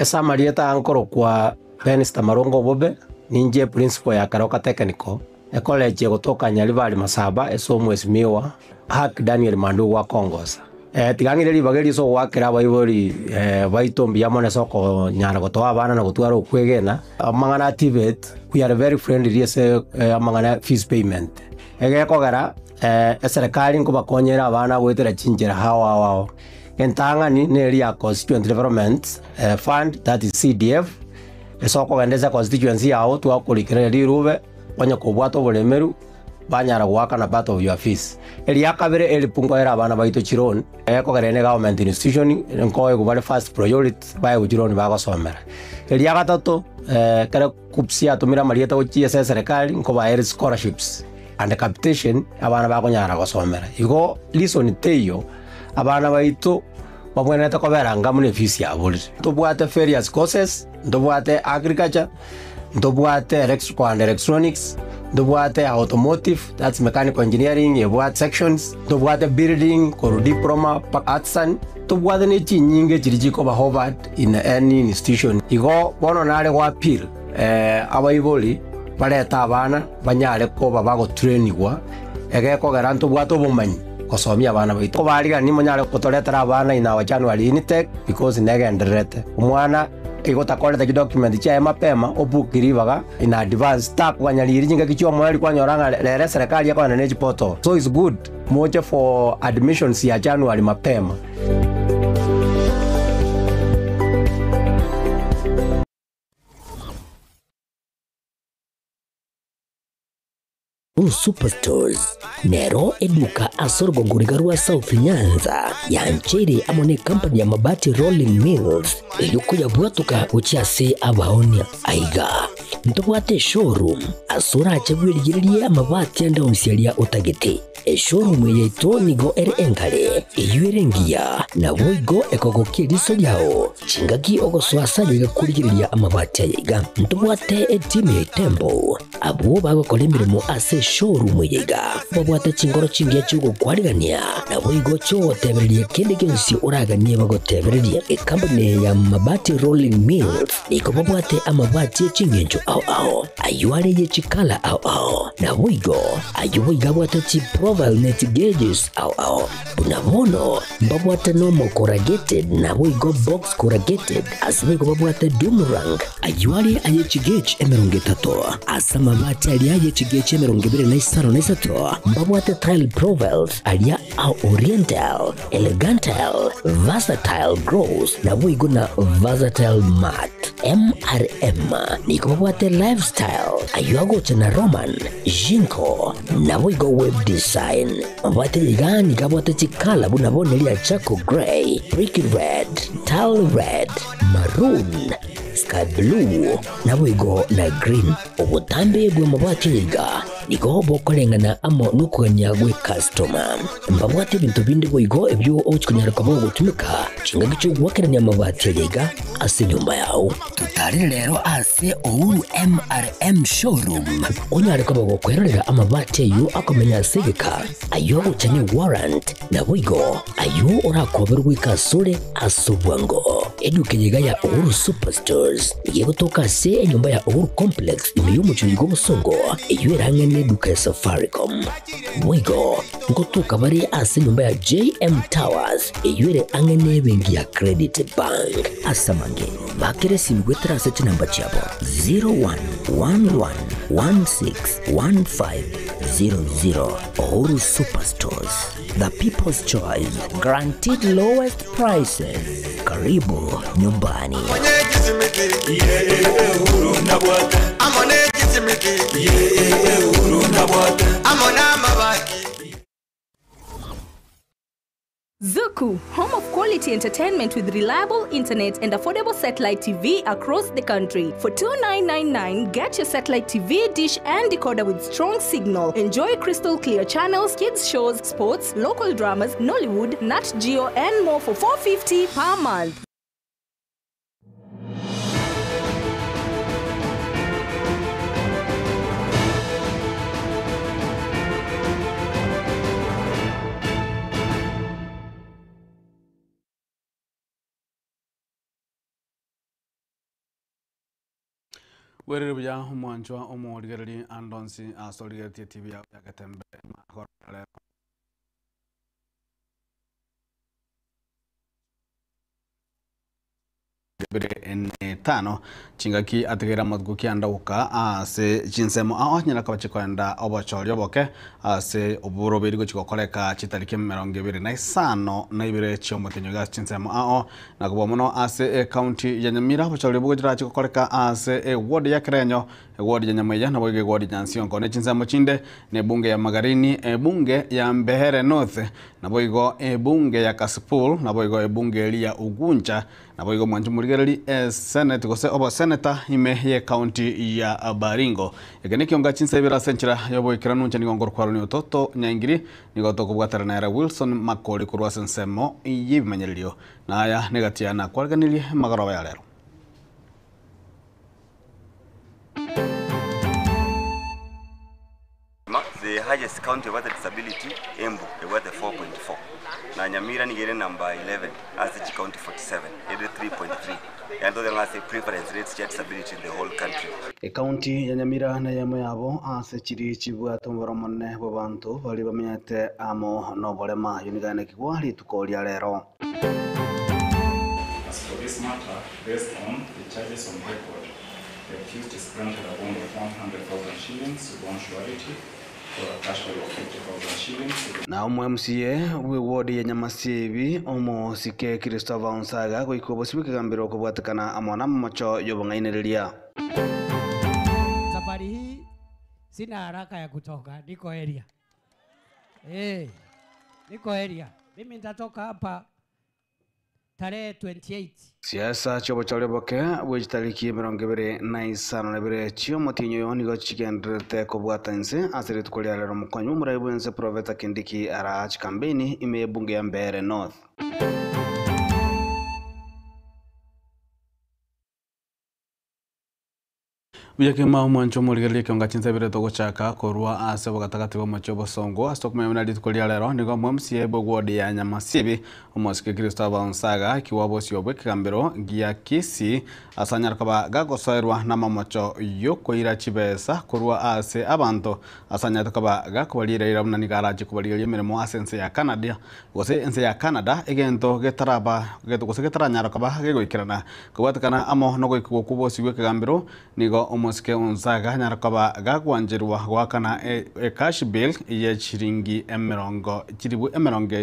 esa marieta ankoro kwa Benista Marongo Bobe ninje principal ya Karoka Technical college gutoka Nyaribari Masaba esomwesi miwa Hak Daniel Mandu wa Kongosa tigangire libageri so wakira baibori baitombi yamone soko nyara gotoa bana na gutwara okwegena amangana activate we are very friendly ese amangana fees payment kogara serikali ngo bakonyera abana gwetera chinjera hawa wao entangani neri ya constituent development fund, that is CDF esoko gendeza constituency yao twakurikira rirube kwanya kubwato bulemeru banyara gwaka na part of your fees eri yakabere eri pungo era abana baito chironi kogara ne government institution nko kubale first priority baye uchironi bagosomera eri yagatatu kare kupsia tumira marieta gochie serikali nko ba scholarships and capitation abana bakonyara gosomera igo listen teyo abana baito babwenete koberanga mune fees ya buli tubwate various courses ndobwate agriculture ndobwate electrical and electronics ndobwate automotive, that's mechanical engineering, yebwate sections ndobwate building koro diploma artisan tubwate ne chinyinge chirijiko ba Harvard in any institution igo bono nare kwa appeal abaiboli bareta abana banyare ko babago trainingwa egeko garanto bwato bumanyi kosomia abana baito bariga ni munyare kutoretera abana ina wa January intake because negenderete umwana igota the document cha mapema obukiribaga in advance tak wanyaliri jinga kichwa mwali kwanyoranga lere serikali yako na portal so it's good moja for admissions ya January mapema. Superstores Nero eduka asorgo ngurigarua South Nyanza ya nchiri amone company ya mabati Rolling Mills ilikuya bwatuka uchiase abaonia aiga ntobwate showroom asura achebwirigirie amabati anda umsialia utagete showroom yeto nigo enkare iyuerengia na boigo ekogokiriso yao chingaki ogoswasa yiga kurigiriria amabati aiga ntobwate team tembo abo bagokora mirimo ase showroom yiga babwate chingoro chingia chugo kwarigania na boigo cho tebererie kende gensi uraganie bagotebererie company ya mabati Rolling Mills niko babwate amabati chingenjo au ayuare ye chikala au na boigo ayuiga bwate chi profile net gauges au unamono babwate normal corrugated na boigo box corrugated asibe babwate Dumarang ayuare aye chigage emerongetato asama mabati aliaye chigage emerongebe na isaro na isato babwate tile profiles alia au oriental elegantal versatile gross na boigo na versatile mat MRM niko babwate lifestyle ayuago chana Roman Jinko na boigo web design babwate ligani kabwate chikala bunabone lia chako gray brick red tile red maroon sky blue na boigo na green obutambe bwe mabwate liga niko bokolengana amo nukuganya gwe customer mbabwate bintu bindi boigo ebyo ochikunyara kabo gutumika chingagicho gwakiranya mabwate liga ase nyumba yao tutari rero ase Ouru MRM showroom onyare kabo gukwerera amabwate yu akomenya segeka ayo uchanye warrant na boigo ayo urakoberwa ikasure asubwango edukenyiga ya Ouru Superstores yegotoka se nyumba ya Ouru Complex imiyumucho yigo busongo iyo irangene duka ya Safaricom boigo ngotoka bari ase nyumba ya JM Towers iyo ire angene bengi ya Credit Bank asamange bakere simgwetera seti namba chabo 0111161500 Ouru Superstores, the people's choice, guaranteed lowest prices. Karibu nyumbani. Zuku, home of quality entertainment with reliable internet and affordable satellite TV across the country. For $29.99, get your satellite TV dish and decoder with strong signal. Enjoy crystal clear channels, kids shows, sports, local dramas, Nollywood, Nat Geo, and more for $4.50 per month. Where we are, Mwanchwa, Omorgari, and Donsi, Astorigati TV, Yakatembe, Mahorale. Tano chingaki atigera matguki anda uka ase jinsemo nyina kabachiko enda obochoryo boke ase oburo biri gochiko koleka chitariki 25 na ibire chiomotenyo gas jinsemo na kubomono ase county ya Nyamira obochoryo bugojira chiko koleka ase ward ya Kirenyo ward ya Nyamweya na boge ward ya Nsionko ne jinsemo chinde ne bunge ya Magarini bunge ya Mbehere North na boigo bunge ya Kasipul na boigo bunge ya Ugunja na boigo Mwanju Murigereri Senate gose obo senator ime ye county ya Baringo egene kionga chinsa ibira senchira yobo ikiranu nchani ngongor kwaro ni ototo nyaingiri nigoto kubwatara na Wilson Makoli kurwa sensemo yibimanyelio na aya negatiana kwalganilie magaro ya lero. The highest county with disability, Embu, with 4.4. Na Nyamira nigere number 11, as the county 47, 83.3. And those are the preference rates for disability in the whole country. A county ya Nyamira na yamoyabo ase chiri chibwa tombora monne bobantu bali bamenyete amo no bolema unigane kigwali tukolia lero. As for this matter, based on the charges on record, the accused is granted a bond of 100,000 shillings with one surety for a cash value of 50,000 shillings. Na MCA we ward ya Nyamasibi omo sike Christopher Onsaga goiko bosibike gambiro kubwatakana amwana macho yobongainereria. Safari hii sina haraka ya kutoka, niko area. Niko area. Mimi nitatoka hapa tarehe 28. Siasa chobo boke wejitariki 25 na bire chio motinyo yoni go chigendrete kubwatanse asire tukolia lero mukwanyu muraibuense Profeta Kindiki arach kampeni ime bunge ya Mbeere North. Biyake Mwancho Murigereri kionga chinsa bire togo chaka korwa ase bogatagati bo machobo songo astokuma yona ditkolia lero nigo MCA bogwodi ya Nyamasibi omosike Christopher Onsaga kiwabo siobwe kambero gia kisi asanyar kaba gagosoerwa na mamacho yokoira chibesa korwa ase abanto asanyar kaba gakobalira iramna nigaraje kubalira mirimo asense ya Canada gose ense ya Canada egento getaraba geto gose getaranyara kaba gegoikirana kubwatakana amo no goikugo kubo siwe kambero nigo Mosque Onsaga nyarakaba gagwanjirwa gwakana cash bill ya chiringi chiribu emerongo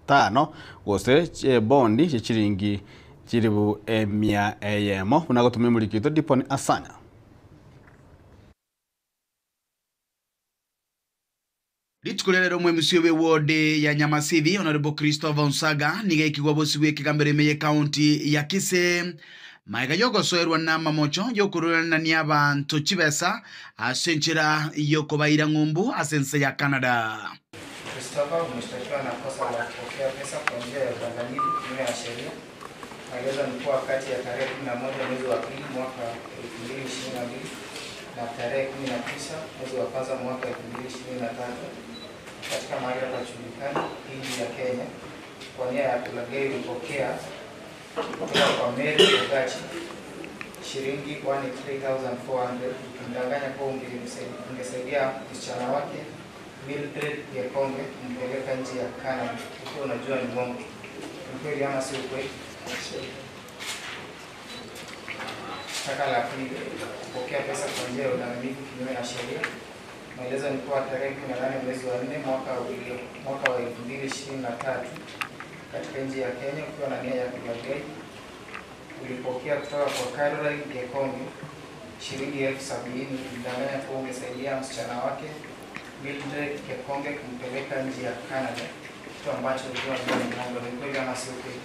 5 gose bondi ya chiringi chiribu emia eyemo unagotumia mulikito diponi asanya. Litkulelero mwemusiwe we ward ya Nyamasibi Honorable Christopher Onsaga niga ikigwa bosiwe kigambere meye county ya Kise maiga yoko soerwa na mamocho yokururana ni abantu chibesa asenchira yoko baira ngumbu asense ya Canada. Christopher umeshtakiwa na kosa la kupokea pesa kwa njia ya udanganyifu kinyume ya sheria. Maelezo ni kuwa kati ya tarehe 11 mwezi wa pili mwaka 2022 na tarehe 19 mwezi wa kwanza mwaka 2023 katika mahali hapa Chumbikani nchi ya Kenya kwa nia ya kulaghai ulipokea kutoka kwa Mary Ogachi shilingi 1,3,400 kumdanganya kwa ungesaidia msichana wake Mildred Yekonge kumpeleka nchi ya Canada. Ukiwa unajua ni mwongo. Ni kweli ama si ukweli? Shtaka la pili, kupokea pesa kwa njia ya udanganyifu kinyume na sheria. Maelezo ni kuwa tarehe 18 mwezi wa 4 mwaka wa 2023 katika nchi ya Kenya ukiwa na nia ya kulaghai ulipokea kutoka kwa Caroline Yekonge shilingi 70,000 kumdanganya kuwa ungesaidia msichana wake Mildred Yekonge kumpeleka nchi ya Canada, kitu ambacho ulikuwa ni mwongo. Ni kweli ama si ukweli?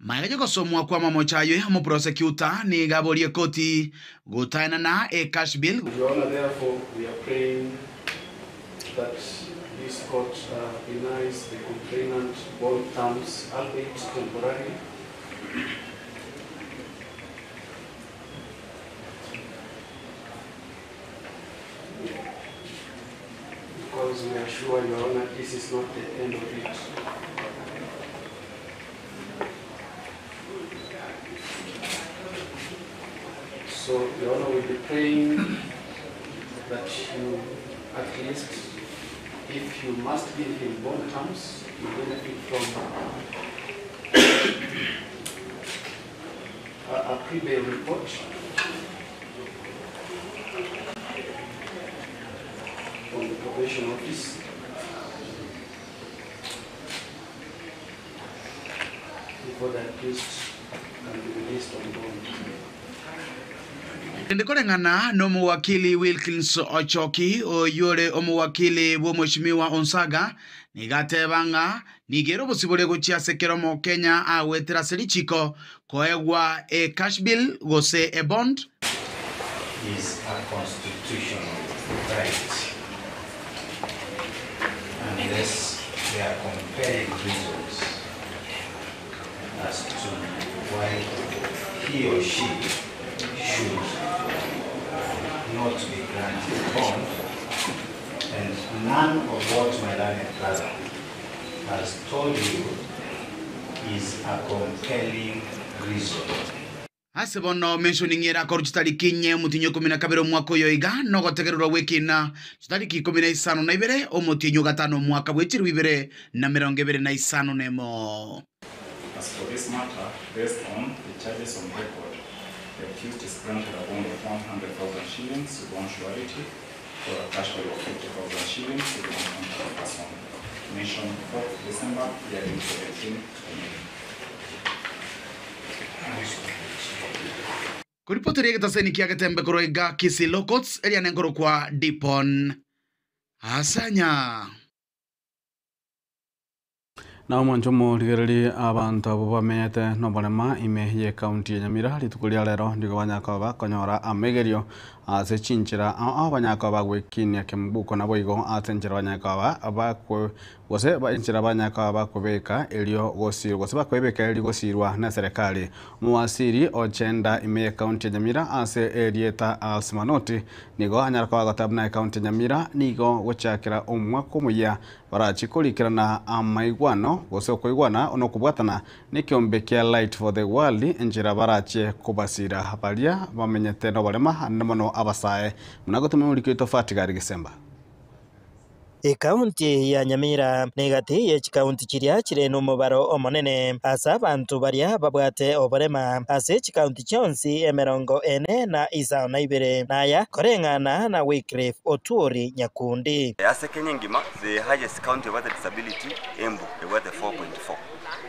Maiga yoko somwa kwa mamochayo mo prosecutor ni gaborie koti gutaina na cash bill. Your Honor, therefore we are praying that this court denies the complainant bond terms, albeit temporary. Because we are sure, Your Honor, this is not the end of it. So the Honor will be praying that you, at least, if you must give him bond terms, you benefit from a pre-bail report from the probation office. Before that priest can be released on bond. Ndikorengana no muwakili Wilkins Ochoki oyore omuwakili wo Mheshimiwa Onsaga nigatebanga nigero busibole guchia sekeromo Kenya awetera serichiko koegwa a cash bill gose a bond is a constitutional right unless there are compelling reasons as to why he or she should not be granted bond, and none of what my learned brother has told you is a compelling reason. Asebono mentioning era korchitari kinye mutinyo 12 mwaka yoiga no gotegererwa wekina chitariki 15 na ibere omutinyo 5 mwaka bwechiri ibere na 25 nemo. As for this matter, based on the charges on record, the accused is granted a bond of 100,000 shillings with one surety for a cash value of 50,000 shillings with one contract person. Mentioned 4th December, year 2017. Kuripotiria gitaseni kia getembe kuroiga Kisi Locots eria nengoro kwa Dipon Asanya. Na mwanjomo ligereri abantu abo bamenyete no barema ime ye county ya Nyamira litukulia lero ndigo banyakoba konyora amegerio ase chinchira abanyakoba gwekinia kembuko na boigo atenjira banyakoba abakwe gose banchira banyakoba kubeka elio gosiro gose bakwebeka elio gosirwa na serikali muwasiri ochenda ime ye county ya Nyamira ase erieta alsmanoti nigo anyarako gatabna county ya Nyamira nigo gochakira omwako muya barachikurikirana amaigwano gose koigwana ono kubwatana ni kiombe kia Light for the World njira barache kubasira habaria bamenyete no barema namono abasae munagotume mulikito fatigari Gisemba. Ekaunti ya Nyamira negati ye chikaunti chiria chire no mubaro omonene asa abantu baria babwate oborema ase chikaunti chonsi emerongo ene na isa na ibere naya korengana na Wycliffe Otuori Nyakundi. Ase Kenya ngima the highest county with disability Embu with 4.4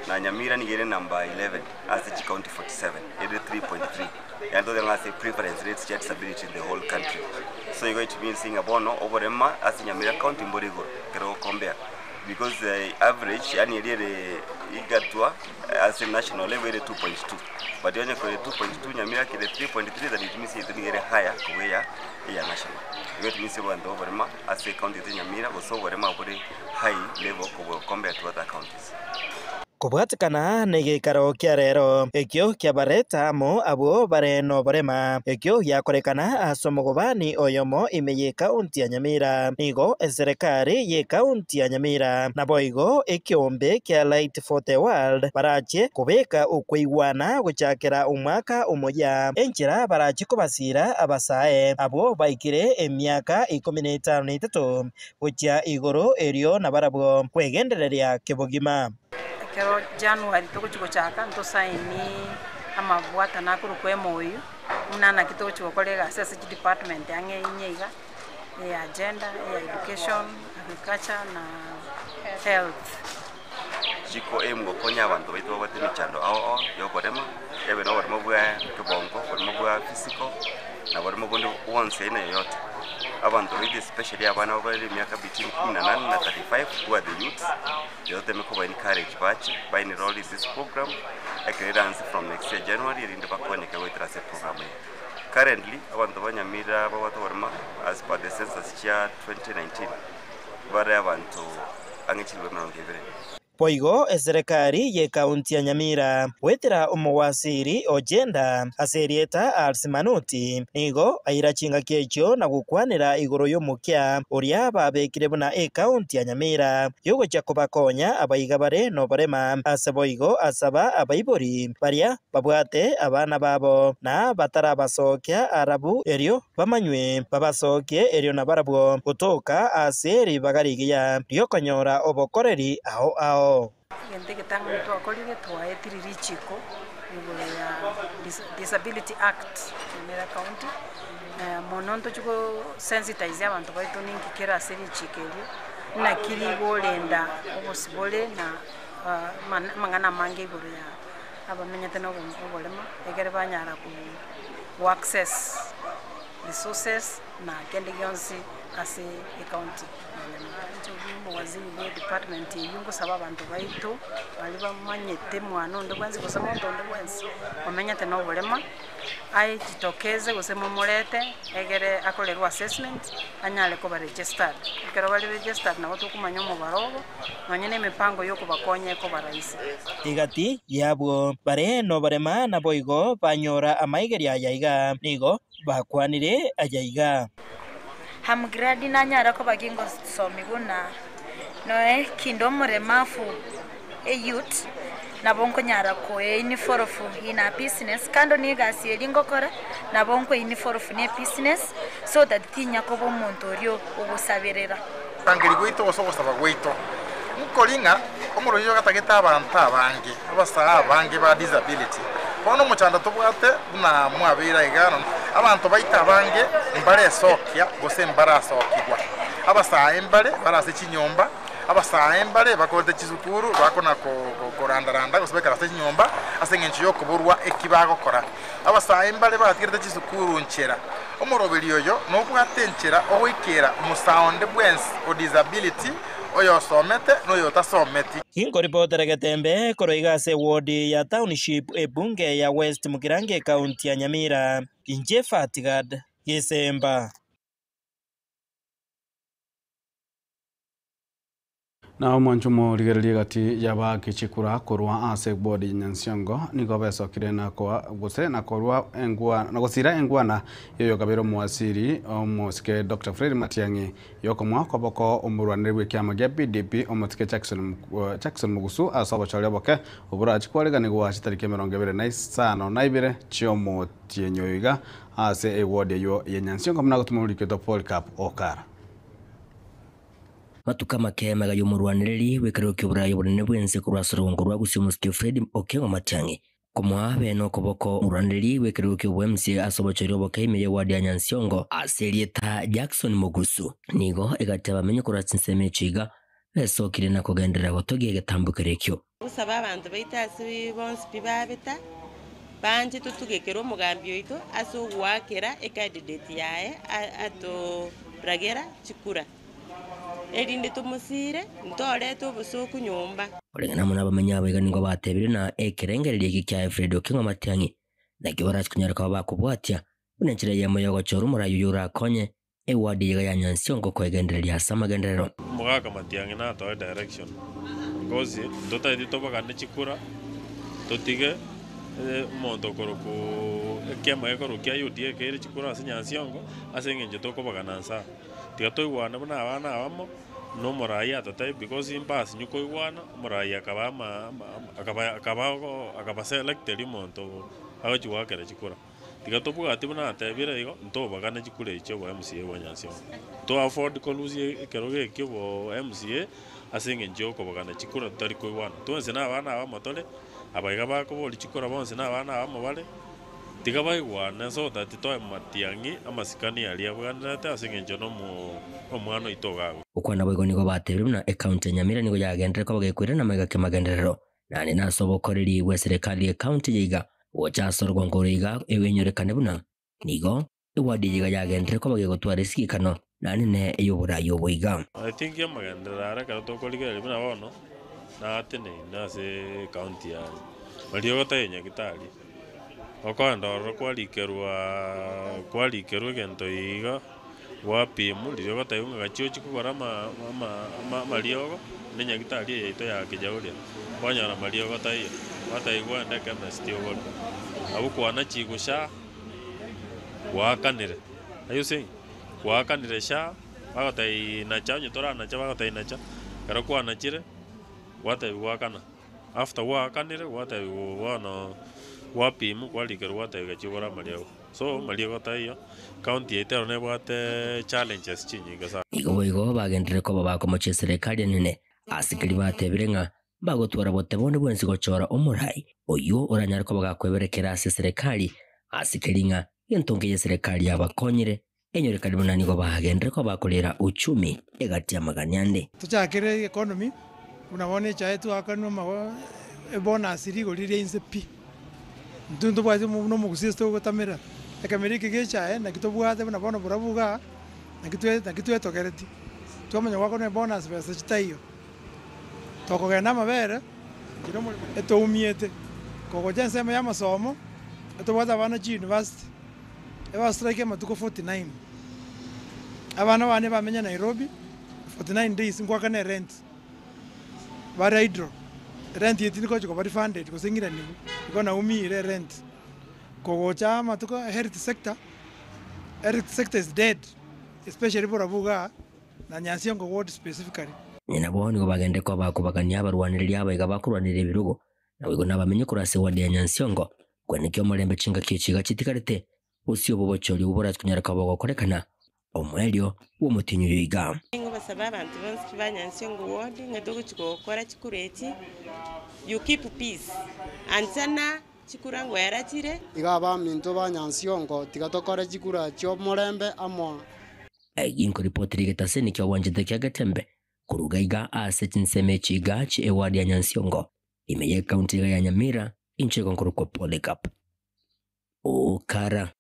na Nyamira nigere number 11 ase chikaunti 47 3.3 and those are the preference rates of disability in the whole country. So you're going to be seeing a bono over Emma as in Nyamira County in Mborigo, compare. Because the average, yani Igatua as a national level 2.2. But the only for the 2.2, Nyamira ke the 3.3 that it means it's getting higher where national. You're going to be over Emma as a county in Nyamira was over Emma very high level compared to other counties. Kubwatikana negikaro kia rero ekyo kia bareta mo abo bare no barema ekyo yakorekana asomogobani oyomo imeye kaunti ya Nyamira nigo serikali ye kaunti ya Nyamira na boigo ekiombe kia Light for the World barache kubeka ukweigwana guchakira umwaka umoya enchira barache kubasira abasae abo baikire emyaka 13 gucha igoro erio na barabo kwegendereria kebogima. Kero January toko chiko chaka nto saini ama bwata nakuru kwe moyo unana kitoko chiko kolega SSG department yange inyeiga agenda education agriculture na health chiko emgo konya abantu baitu batini chando ao yokorema ebe no barimo bwa kibongo barimo bwa physical na barimo bondo once ina yote abantu bide especially abana bali miaka between 18 na 35 who are the youths yote meko encourage batch by enroll in this program acreditance from next year January into bakwaneka wetrase program. Currently abantu banyamira babato barma as per the census year 2019 bare abantu angechilwe 20. Poigo serikali ye kaunti ya Nyamira wetira umuwasiri ojenda aserieta Alsimanuti nigo aira chinga kiecho na gukwanira iguru y'umukia uria babekire buna kaunti ya Nyamira yogo chakobakonya abaiga bare no barema aseboigo asaba abaibori baria babwate abana babo na batarabasokya arabu erio bamanywe babasokie erio na barabwo gutoka aseri bagarigia ryokonyora obokoreri ao gente gitango twakorire twaetiriri chiko iguru ya Disability Act Nyamira County mononto chuko sensitize abantu baitu ninki kera seri chikerio na kirigo lenda obosibole na mangana mange iguru ya abamenyete no obolema egere banyara ku access resources na kende yonsi ase county waziri wa department yungu saba abantu baitu bali bamanyete mwana ndo kwanzi kusema ndo kwanzi bamenyete no bolema ai jitokeze kusema mulete egere akolerwa assessment anyale ko ba registered ikero bali registered na watu kumanya mu barogo nonyene mipango yoko bakonye ko baraisi igati yabwo bare no barema na boigo banyora amaigeria yaiga nigo bakwanire ajaiga hamgradi na nyara ko bagingo somiguna noe kindo muremafu youth na bonko nyara ko iniforofu ina business kando ni gasi elingo kora na bonko iniforofu ne business so that tinya ko bo montorio obusaberera tangiri gwito osogosaba gwito mukolinga omuroyo gatageta abantu abange abasa abange ba disability kono muchanda tobwate na mwabira igano abantu baita abange mbare sokia gose mbara sokigwa abasa embare barase chinyomba abasa embare bakote chizukuru bakona ko korandaranda gose bakara chinyomba asengenchi yo kuburwa ekibago kora abasa embare batikirete chizukuru nchera omurobiri yoyo no bwate nchera owikera musound bwens o disability oyo somete no yo tasometi Hingo reporter Gatembe koroiga se ward ya township ebunge ya West Mugirange county ya Nyamira inje Fatigad Yesemba na mwanchumo ligerelie gati yaba kichikura korwa ase body nyansiongo niko besokire na kwa guse na korwa engwa na gusira engwana yoyo kabero mwasiri omoske Dr. Fred Matiang'i yoko mwako boko umurwanire w'ikyama gya PDP omotike Jackson Mugusu asaba chale boke ubura achikwalega ni gwa chitarike 25 na ibere chiomo tienyoiga ase ward yo yenyansiongo mna gutumurikito Paul Cup Okara matuka makemaga y'umurwaniriri w'ekarero k'uburayi bunene bwense kurwasorongo rwa gusimuske Fred Okengo Matiang'i komwa beno koboko murwaniriri w'ekarero k'ubMC asobocero boke imeye wadi ya Nyansiongo aserieta Jackson Mugusu nigo egateba menye kuratsinse chiga besokire na kugendera gotogiye gatambukerekyo usaba abantu baitasi bonse bibabeta banje tutugekero umugambi oito asugwakera candidate yae ato Bragera Chikura erinde tumusire ntore tubusuku nyumba olengana muna bamenya abegani ngo batebire na ekerengerere gikya Fred Okengo Matiang'i na kibaras kunyaraka bakubwatya unenchira yamoyogo choru murayo yura konye ewadi ya Nyansiongo kwegenderera asamagenderero mugaka Matiang'i na to direction gozi ndota editoba kane Chikura totige mondo koroku kema ekorokia yutie kere Chikura ase Nyansiongo ase ngenje tokobaganansa tiga toigwana buna abana abamo no morai atatai because impass nyuko igwana morai akaba selected monto abachi wakera Chikura tiga tobuga atibuna atebira igo ntobagana Chikura icho wa MCA wa Nyansiongo to afford koluzie keroge kibo MCA asenge njoko bagana Chikura tari ko igwana tonse na abana abamotole abaiga bako boli Chikura bonse na abana abamobale tiga baigwana so that to Matiang'i amasikani ali abwanata asengenjo no omwana itogago ukwana boigo nigo batebire na account ya Nyamira nigo yagendera ko bagekwira na mega kemagenderero nani nasobokoreri we serikali account yiga wochasorwa ngoriga ewenyorekane buna nigo ewadi yiga yagendera ko bagegotwara isikano nani ne eyobura yoboiga I think ya magendera ara ka to koligere buna bono na atene na se county ya bali ogotanya kitali okwanda ro kwalikerwa gento iga wapimu riogo taiunga gachio chikugora mariogo nĩ nyagitari yaito ya kijauria wanyara mariogo taiyo wataigua ende chemist ogoro abu kwana chigusha wakanire ayo sing wakanire sha wagatai nacha nyitora nacha wagatai nacha karo kwana chire watai wakana after wakanire watai wana wapimu kwalikero watai gachigora mariogo so mariogo taiyo county itero ne bwate challenges chinyinga sana igo bagendere ko bakomoche serikali nene asikiri batebirenga bagotwara botebone bwensi gochora omurai oyo oranyara ko bagakweberekera ase serikali asikiringa yentonge ya serikali yabakonyire enyorekani munani go bagendere ko bakolera uchumi egati ya maganyande tuchakire economy unabone chaetu akano mawa bonus iri gorire inse pi ntundu bwaje no mugusisto gotamira akamerike gecha na kitobwate bunabona burabuga na kitwe tokereti twamenya wako ne bonus besa chitayo tokogenda mabere kiro muri etoumiete kogoja nsema ya masomo etobwata abana chi university eba strike matuko 49 abana bane bamenya Nairobi 49 days ngwaka ne rent bara hydro rent yetini ko bari funded ko singira ni ko na umire rent kogoja matuko health sector is dead especially for Abuga na Nyansiongo ward specifically nina boni go bagende ko bakubagania abarwanirira abaiga bakurwanirira birugo na wigo nabamenye kurase wadi ya Nyansiongo kwenikyo mulembe chinga kichiga chitikarete usio bobochori ubora tunyara kabogo korekana omwelio wo mutinyu yiga ngo basaba abantu bonse banyansiongo ward ngadogo chikokora chikureti you keep peace antana chikurango yarachire igaba minto banyansiongo tigatokora chikura chyo mulembe amwa inko ripoti rigeta ni kyo wanjete kya gatembe kurugaiga ase chinseme chigachi ewadi ya Nyansiongo imeye county ya Nyamira inche konkuruko polycap okara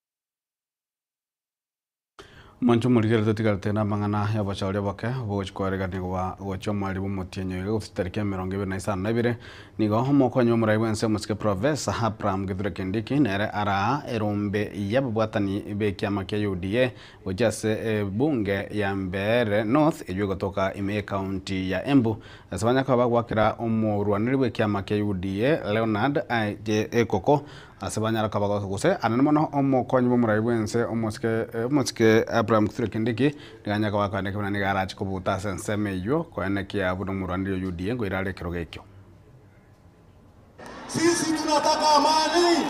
mancho murigere totigarete na mangana ya bachauria bake bochkwarega nigwa gocho mwali bomotienyo yo fitarike 2022 nigo homo kwanyo murai wense muske professor Hapram Githure Kindiki nere ara erombe yabwatani bekiama kya UDA wajase bunge ya Mbeere North ejo gotoka ime county ya Embu asabanya kwa bagwakira omurwaniri bekiama kya UDA Leonard Ekoko asabanya kabago guse ananmono omo kwanyo bomurai wense omoske Abraham Githure Kindiki nganya kwa kane kana ni garachi kubuta senseme yo kwene kia buno murandi yo UDA ngo irale kirogekyo. Sisi tunataka amani.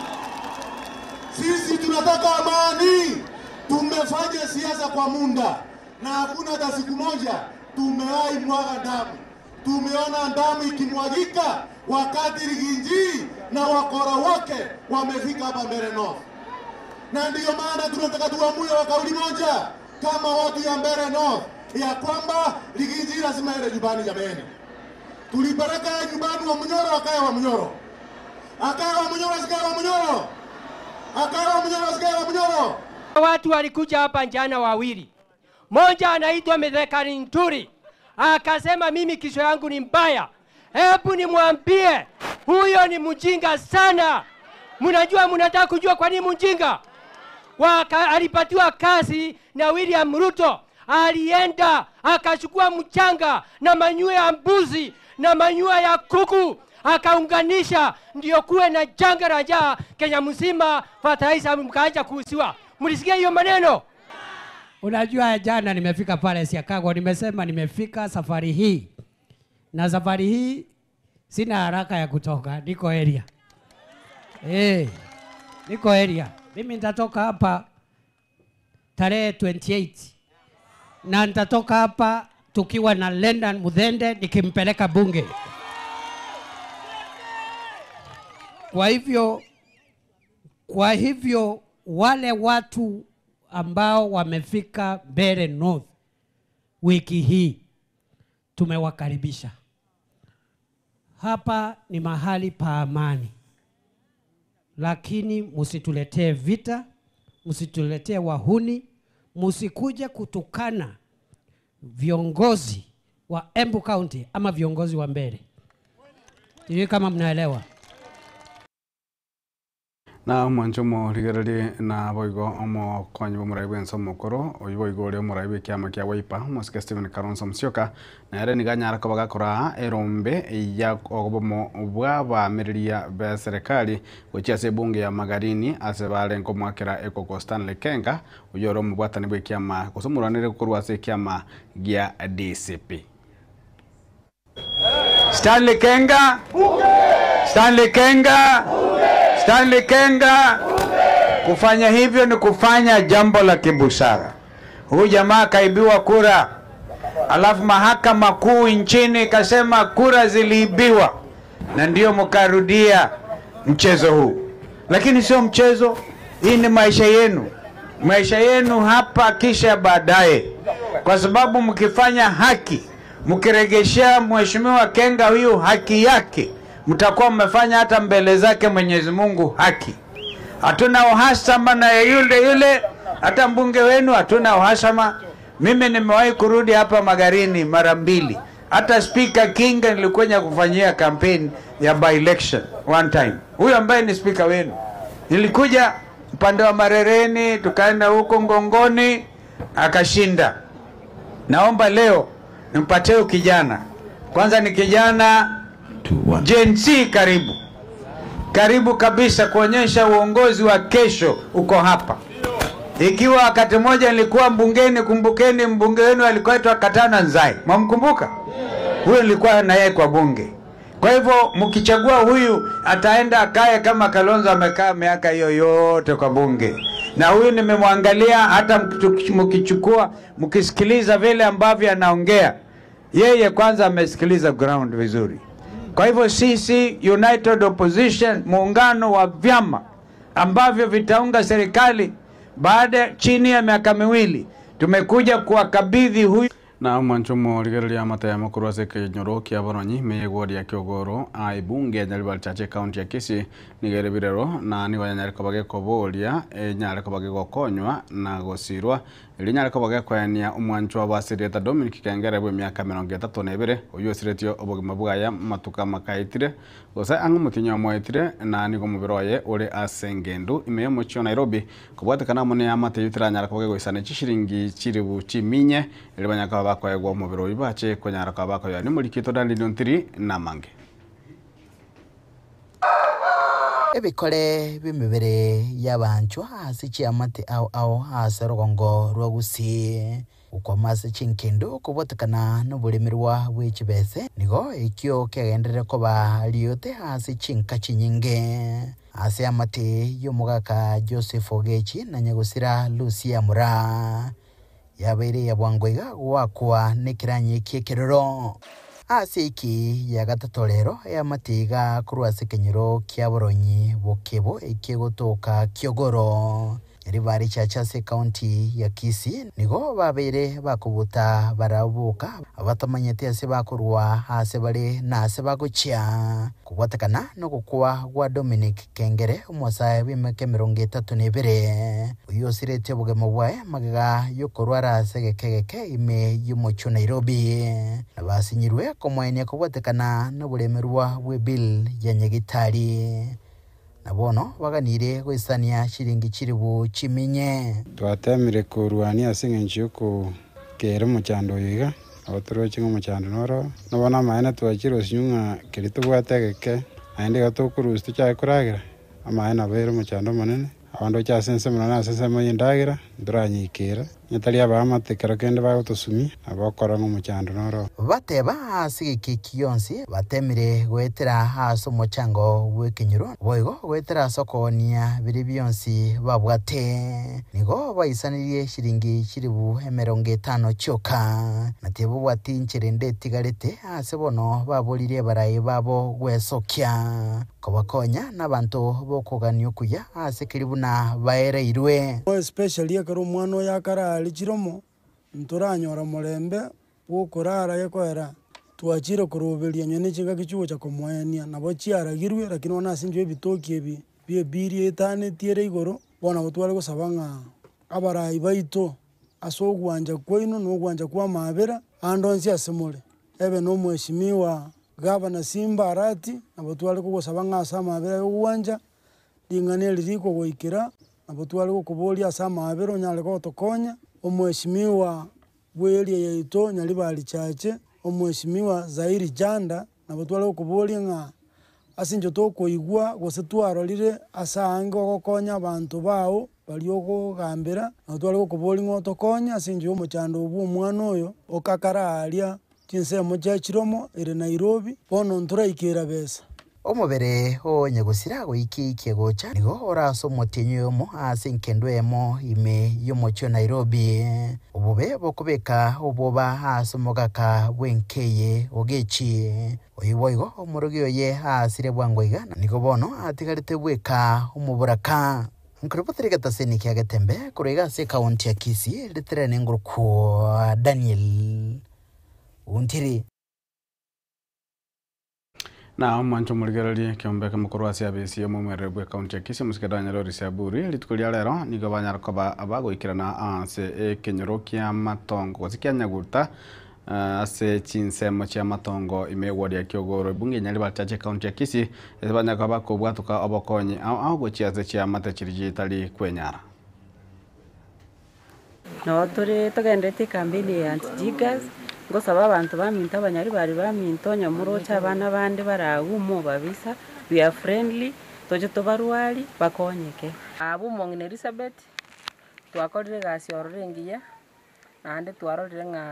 Sisi tunataka amani. Tumefanya siasa kwa muda na hakuna hata siku moja tumewahi mwaga damu. Tumeona damu ikimwagika wakati Riginji na wakora wake wamefika hapa Mbeere North. Na ndiyo maana tunataka tuamue wa kauli moja kama watu ya Mbeere North ya kwamba Riginji lazima ende nyumbani jameni. Tulipeleka nyumbani wa Munyoro akae wa Munyoro. Akae wa Munyoro asikae wa Munyoro. Akae wa Munyoro asikae wa Munyoro. Watu walikuja hapa jana wawili. Mmoja anaitwa Mithekani Nturi. Akasema mimi kisho yangu ni mbaya. Hebu nimwambie huyo ni mjinga sana. Mnajua mnataka kujua kwa nini mjinga? Alipatiwa kazi na William Ruto. Alienda akachukua mchanga na manyoya ya mbuzi na manyoya ya kuku akaunganisha ndio kuwe na janga la njaa Kenya mzima, fertilizer mkaacha kuuziwa. Mlisikia hiyo maneno? Unajua jana nimefika pale Siakago, nimesema nimefika safari hii. Na safari hii sina haraka ya kutoka, niko area. Niko area. Mimi nitatoka hapa tarehe 28. Na nitatoka hapa tukiwa na Lendan Muthende nikimpeleka bunge. Kwa hivyo wale watu ambao wamefika Mbeere North wiki hii tumewakaribisha. Hapa ni mahali pa amani. Lakini msituletee vita, msituletee wahuni, msikuje kutukana viongozi wa Embu County ama viongozi wa Mbeere. Hiyo kama mnaelewa. na mwanchomo rigereri na boigo omo konyo muraibu enso mokoro oiboigo ore muraibu kiama kia Wiper Mosike Stephen Kalonzo Musyoka na ere niganyara ko bagakora erombe ya ogobomo bwaba meriria be serikali gochiase bunge ya Magarini ase barengo mwakera Eko Stanley Kenga uyoro mubwatani bwe kiama kosomuranire gukorwa ase kiama gia DCP. Stanley Kenga Stanley Kenga Stanley Kenga. Kufanya hivyo ni kufanya jambo la kibusara. Huyu jamaa kaibiwa kura, alafu mahakama kuu nchini ikasema kura ziliibiwa, na ndio mkarudia mchezo huu. Lakini sio mchezo, hii ni maisha yenu hapa kisha baadaye, kwa sababu mkifanya haki, mkiregeshea mheshimiwa Kenga huyu haki yake, mtakuwa mmefanya hata mbele zake Mwenyezi Mungu haki. Hatuna uhasama na yule, hata mbunge wenu hatuna uhasama. Mimi nimewahi kurudi hapa Magarini mara 2. Hata Speaker Kinga nilikuja kufanyia campaign ya by election one time. Huyo ambaye ni speaker wenu, nilikuja upande wa Marereni, tukaenda huko Ngongoni, akashinda. Naomba leo nimpatie kijana. Kwanza ni kijana Gen Z, karibu kabisa kuonyesha uongozi wa kesho uko hapa. Ikiwa wakati mmoja nilikuwa mbungeni, kumbukeni mbunge wenu alikuwa Katana Nzai. Mwamkumbuka? Huyo nilikuwa na yeye kwa bunge. Kwa hivyo mkichagua huyu ataenda akae kama Kalonzo amekaa miaka hiyo yote kwa bunge. Na huyu nimemwangalia, hata mkichukua mkisikiliza vile ambavyo anaongea, yeye kwanza amesikiliza ground vizuri. Kwa hivyo sisi United Opposition, muungano wa vyama ambavyo vitaunga serikali baada chini ya miaka 2, tumekuja kuwakabidhi huyu na mwanchomo rigereri amata ya mukuru ase Kenyoro kia Boronyi meyegwari ya Kiogoro aibunge Nyaribal Chache County ya Kisii nigere birero na nigo nyare kobage koboria nyare kobage gokonywa na gosirwa ili nyare kobage kwania umwancho abasireta Dominic Kengere bwe myaka 32 uyo siretio obogima bwaya matuka makaitire gosa angu mutinyo moitire na nigo mubiroye ore asengendu imeye mucho Nairobi kubwatekana mune amate yutira nyare kobage goisane chishiringi chiribu chiminye ili banyaka bakoyegwa mubiro ibache konyara kabakoya ni muri kito dali nontiri namange ebikore bimibere yabanchwa hasi chiamate au hasi rogongo rwagusi ukomase chinkendo kubotekana n'uburemerwa w'ikibese nigo ikyo kegendere koba liyote hasi chinka chinyinge hasi amate y'omugaka Joseph Ogechi na Nyagusira Lucia Mura yabere yabwangwega wakwa nekiranyi kiekerero asiki ya gatatorero ya matiga kurwase Kenyoro kia Boronyi bokebo ekegotoka Kiogoro ribari Chachase County ya Kisii nigo babere bakubuta barabuka abatamanyete ase bakurwa hase bari nase bagucia kubwatakana no gukwa gwa Dominic Kengere umwasa bimeke 32 uyo sirete bugemo bwae magaga yokorwara segekegeke ime y'umuco Nairobi nabasinyirwe komwene kubwatakana no buremerwa bwe bill ya nyagitari nabono baganire gwesania shiringi chiribu chiminye twatemire kurwania singenchi uko kero muchando yiga otro chingo muchando noro nabona maana twachiro sinyunga kirito bwategeke ande gatokurustu cha kuragira amaana bero muchando manene abando cha sense munana sense mayindagira nduranyikira nyatali abamate karakende bagotosumi abakora mu muchando noro bateba hasi kikiyonsi batemire gwetera haso muchango w'Kenyoro boigo gwetera sokonia biri byonsi babwate nigo baisanirie shiringi chiribu 50 choka natebo bwati ncherende tigarete hasi bono babolire barayi babo gwesokya kobakonya n'abantu bokuganyo kuya hasi kiribuna baereirwe especially akaro mwana yakara alichiromo nturanyora murembe wokurara yekwera twachire kuruberia nyene chinga kichuo cha komwenia nabo chiaragirwe lakini ona sinjwe bitoki ebi biri etane tiere igoro bona butware gusabanga abarayi baito asogwanja kwino no gwanja kwa mabera andonsi asemole ebe no mweshimiwa gavana Simba Arati nabo tware kugusabanga asa mabera y'ugwanja ring'ana ririko goikera nabo twari gokuboria ase amabere nyare gotokonya omweshimiwa bweria yaito nyari bari chache omweshimiwa Zairi Janda nabo twari gokuboria ng'a asinjo tokoigwa gose twarorire ase ange ogokonya abantu bao bari ogogambera nabo twari gokuboria ng'a otokonya asinjo omochando obwo omwana oyo okakara aria chinsemo chia Chiromo ere Nairobi bono nturaikera besa omubere onyegusira goikikie gocha nigo oraso motinyo yomo ase nkendo emo ime yomocho Nairobi obube bokubeka oboba ase mogaka bwenkeye ogechi oyiboigo omorogi oye asire bwangoiga nigo bono atigarite bweka omuburaka nkoropotereka taseni kya gatembe kurega se kaunti ya Kisii litrene nguruko Daniel Untiri na mwancho muligereri kiombeka mukuru wa CBC omumwere bwe kaunti ya Kisii musikadanya lori Siaburi litukulia lero nigo banyarkoba abagoikirana ase ekenyoro kia matongo gosikia nyaguta ase chinsemo chia matongo imewodi ya Kiogoro bunge nyali bachache kaunti ya Kisii banyarkoba kobwatuka obokonyi au gochiaze chia matechirigitali kwenyara no tore togendete kampeni ya anti-jiggers ngosaba abantu baminto abanyari bari baminto nyamurocha abana bandi baragumo babisa we are friendly toje tobarwali bakonyeke abu mongine Elizabeth twakorire gasi ororengiya ande twarorire nga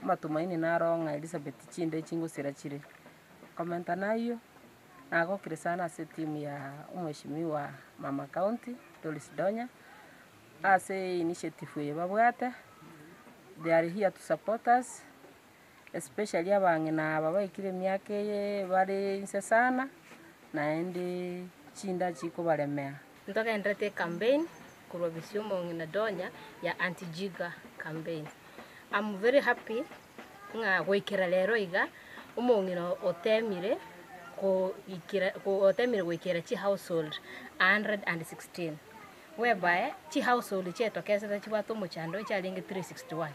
matumaini naronga Elizabeth chinde chingusira chire komenta nayo nagokire sana ase timu ya umheshimiwa mama county Doris Donya ase initiative babwate they are here to support us especially abang'ina babaikire myaka ye bari nse sana naende chinda chiko baremea ntogendete campaign kurobisio mong'ina Donya ya anti-jigger campaign. I'm very happy nga goikera lero iga umong'ina otemire goikera chi household 116 whereby chi household chetokesete chibato mochando chalingi 361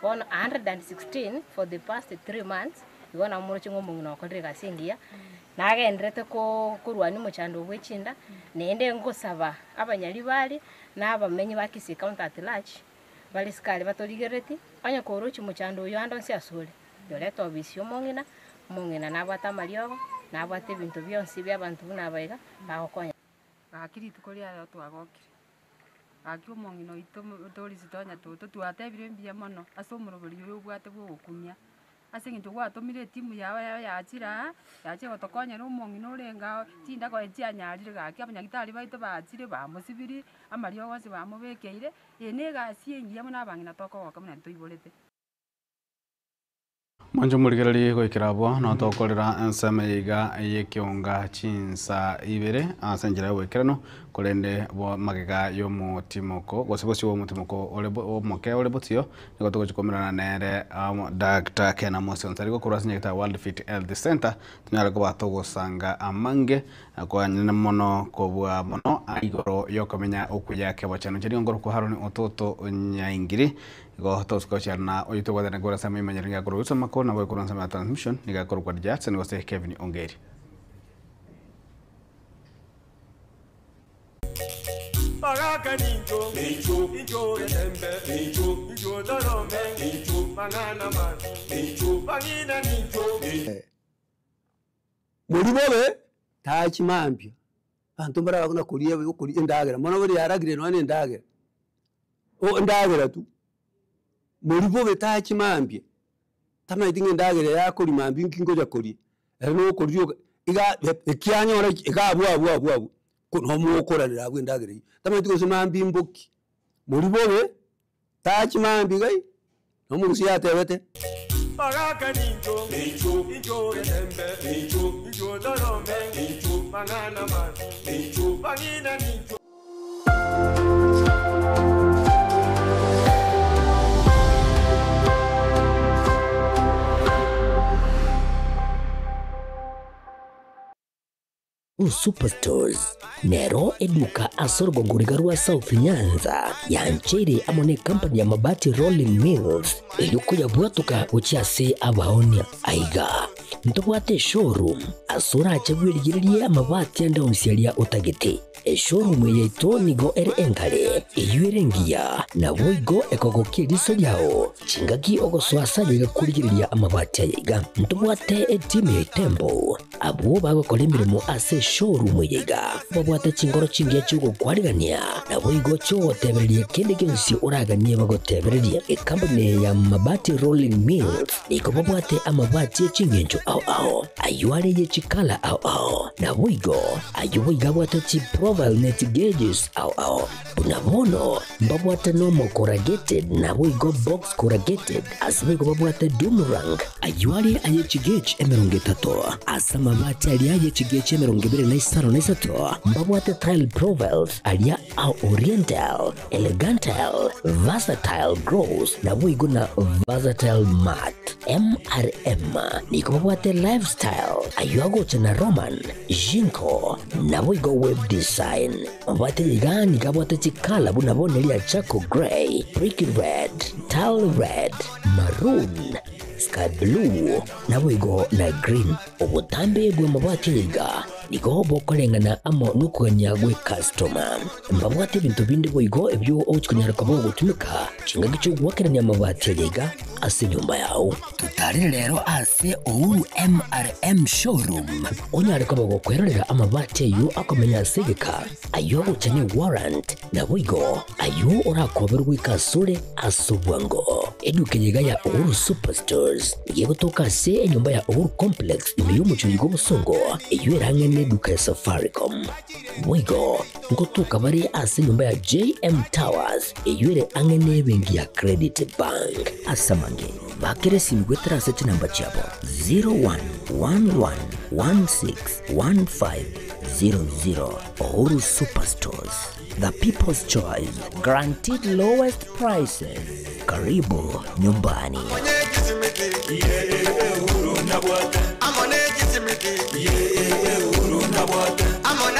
on 116 for the past 3 months igona muro chingo mungino kodrega singia nagendrete ko kurwani mochando bwechinda nende ngosaba abanyali bali n'abamenyi ba Kisii county at large bali skali batoligereti anya korochi mochando yo ando nsi asole yoleto bisyo mongina nabata mariogo nabate bintu byonsi by'abantu bunabaiga bagokonya akiri tukoria twagokire akyo mongino ito Doris Donya toto twatebire mbia mono ase omurobori yo bwate bwo gukumia ase ngintu gwatomire timu yawe yachira yache gotokonya no mongino orenga tinda ko echianyarire gaki abanyagitari baito bachire bamusibiri amario gose bamubekeire ene gasi engiya mona abang'ina tokogoka muna toiborete Mwanjo muligereri goikirabwo no tokorera enseme iga yekionga chinsa ibere asenjera wekerano kolende bo magega yo mutimoko gosebosi wo mutimoko olebo moke olebotio nigo togochikomerana nere Dr. Kena Mosion tarigo kurasinya kita World Fit Health Center tunyara ko batogosanga amange akwanyene mono kobwa mono igoro yokomenya okuya ke bachano chiri ngoro ko haroni ototo nyaingiri go toskocha na oyito wadana gora sami manyaringa goro usoma ko na boykoro sami transmission niga goro kwa Jackson go se Kevin Ongeri Bagaka ninjo etembe ninjo dorome mangana man bangina ninjo Muribobe tachimambya bantu mbara bakuna kuriye ukuri indagera mona bari yaragire none indagera o indagera tu Muribobe tachimambya tama idinge indagera yakori mambi nkingo jakori erno kuriyo iga ekyanyora iga abu kuno mukoranira abwe indagera tama idinge somambi mboki Muribobe tachimambya gai no murusi yatebete Bagaka ninjo etembe ninjo dorome mangana man bangina ninjo Superstores Nero eduka asorgo ngurigarua South Nyanza yanchere amone company ya mabati Rolling Mills eyuko yabwatuka uchiase abaonia aiga ntobwate showroom asura achagwirigirie amabati anda unsialia utagete showroom yetu nigo ere enkare eyuerengia na boigo ekogokia riso ryao chingaki ogoswasa yiga kurigiriria amabati yiga ntubwate timu ya Tembo abo bagokora imirimo ase showroom yiga babwate chingoro chingia chugo kwarigania na boigo cyo tebererie kende gensi uraganie bagotebererie company ya mabati rolling mills niko babwate amabati chingenjo ao ayuare ye chikala ao na boigo ayuiga bwate chi profile net gauges ao bunabono babwate no corrugated na boigo box corrugated asbigo babwate boomerang ayuare aye chigage emeronge tato asama mabati alia ye chigage emeronge bere na isaro na isato babwate tile profiles alia au oriental elegantal versatile gross na boigo na versatile mat MRM niko babwate lifestyle ayuago chana roman jinko na boigo web design babwate yigani kabwate chikala bunabone lia chaco gray brick red tile red maroon sky blue na boigo na green obutambe bwe mabwate yiga niko bokorengana amo nukanya gwe customer mbabwate bintu bindi boigo ebyo ochikunyara kabo gutumika chinga gicho gwakeranya amabati yiga ase nyumba yao tutari rero ase Uhuru MRM showroom onyare kabo gukwerera amabati yu akomenya segeka ayo uchanye warrant na boigo ayo urakoberwa ikasure asubwango edukenyiga ya Uhuru Superstores yego toka se nyumba ya Uhuru Complex niyo muchuyigo busongo iyo erangene duka ya Safaricom boigo ngotuka bari ase nyumba ya JM Towers iyo ere angene bengi ya Credit Bank asamange bakere simgwetera sete namba chabo 0111161500 Uhuru Superstores, the people's choice, guaranteed lowest prices. Karibu nyumbani. I'm on